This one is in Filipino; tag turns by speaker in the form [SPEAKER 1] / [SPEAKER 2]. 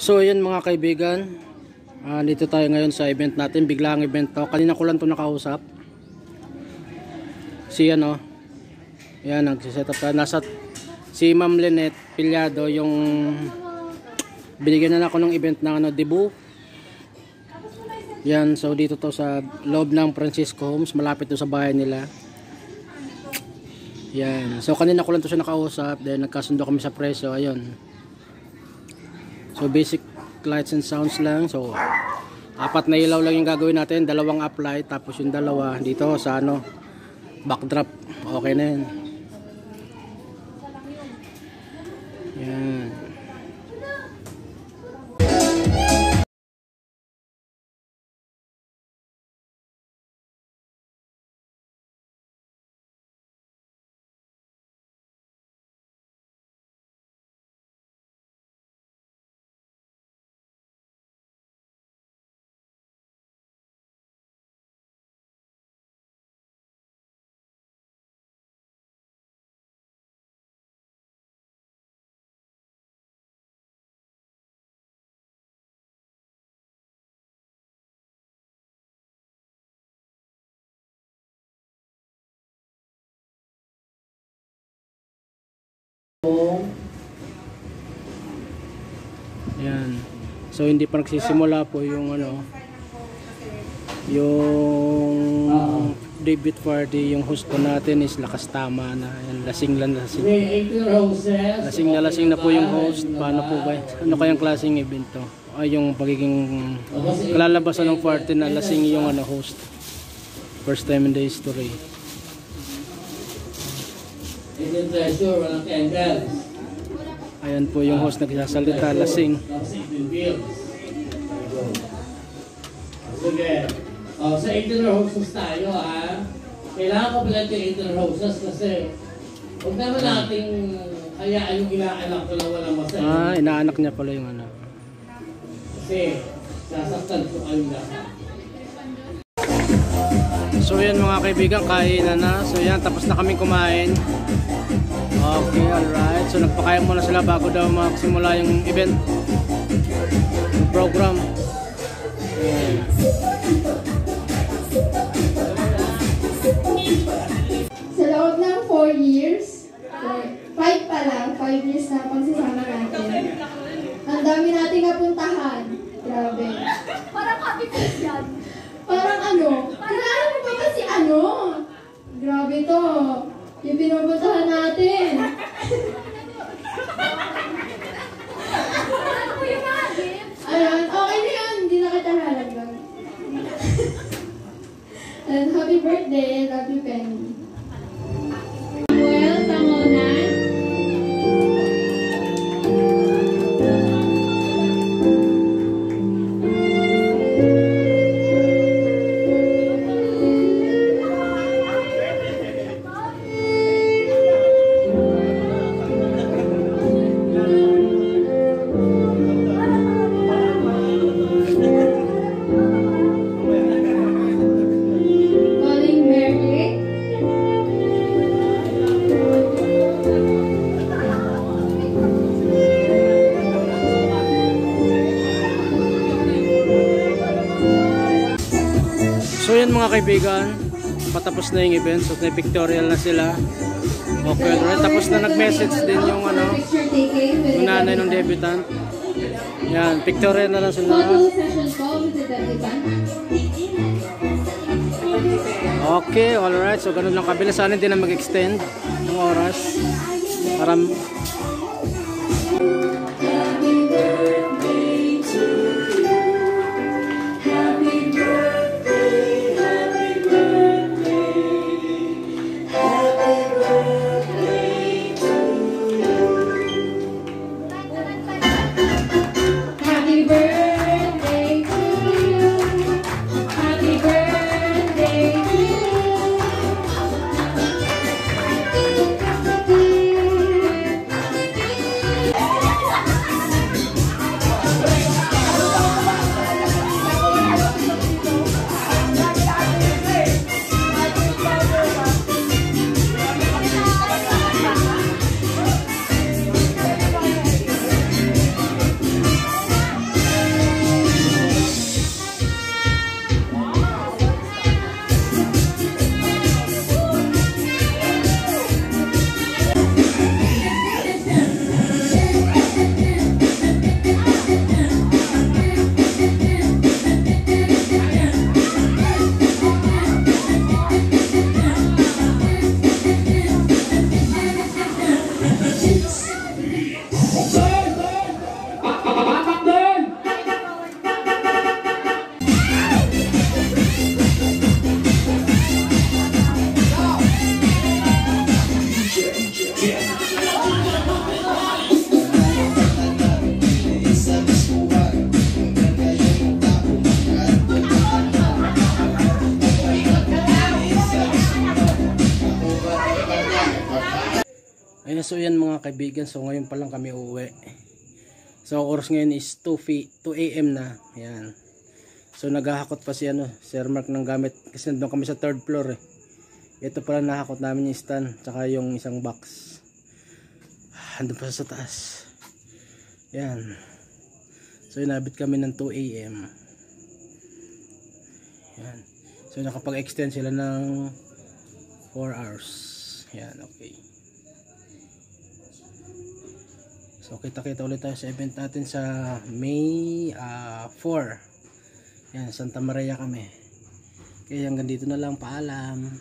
[SPEAKER 1] So ayan mga kaibigan, dito tayo ngayon sa event natin. Biglang event to. Kanina ko lang to nakausap. Si ano, yan nagsiset up. Nasa si Ma'am Lynette Pilyado, yung binigyan na ako ng event ng debut. Yan, so dito to sa loob ng Francisco Homes, malapit to sa bahay nila. Yan, so kanina ko lang to siya nakausap, then nagkasundo kami sa presyo. Ayun, so basic lights and sounds lang. So 4 na ilaw lang yung gagawin natin, 2 uplight, tapos yung 2 dito sa ano, backdrop. Okay na yun. Yan. Yan. So hindi pa nagsisimula po yung ano, yung debut party. Yung host po natin is Lakas Tama na. Yan, lasing na po yung host. Paano po ba? Ano kayang klaseng event to? Ay, yung pagiging kalalabasan ng party na lasing yung ano, host. First time in the history. Ayan po yung host nagsasalita, lasing.
[SPEAKER 2] Sige. Sa 18 hoses tayo, ha? Kailangan ko pala yung 18 hoses kasi huwag naman nating hayaan yung inaanak ko lang walang masaya.
[SPEAKER 1] Inaanak niya pala yung ano.
[SPEAKER 2] Kasi sasaktan ko kayo lahat.
[SPEAKER 1] So yan mga kaibigan, kainan na. So yan, tapos na kaming kumain. Okay, alright. So nagpakain muna sila bago daw magsimula yung event, yung program.
[SPEAKER 3] Sa loob ng 4 years, 5 pa lang, 5 years na pagsasama natin. Ang dami nating napuntahan. Grabe.
[SPEAKER 4] Parang happy face yan.
[SPEAKER 3] Parang ano? Kilala mo ba si ano? Grabe to. Yung pinupuntahan natin.
[SPEAKER 4] Ano ko yung mga gifts?
[SPEAKER 3] Ayan, okay na yun. Hindi na kita halaglag. And happy birthday, love you, Penny. Well, Tangonan.
[SPEAKER 1] So yan mga kaibigan, patapos na yung event. So may pictorial na sila. Okay, right. Tapos na nag-message din yung ano, yung nanay ng debutant. Yan, pictorial na lang sila. Okay, alright. So ganun lang kabila. Sana hindi na mag-extend ng oras. Para So yan mga kaibigan, so ngayon pa lang kami uuwi. So oras ngayon is 2 AM na. Ayan. So naghahakot pa si Sir Mark ng gamit kasi nandun kami sa 3rd floor eh. Ito pala nahakot namin yung stand tsaka yung isang box. Andun pa sa taas. Ayan. So inabit kami ng 2 AM. Ayan. So nakapag-extend sila ng 4 hours. Ayan, okay. So kita-kita ulit tayo sa event natin sa May 4. Yan, Santa Maria kami. Kaya hanggang dito na lang, paalam.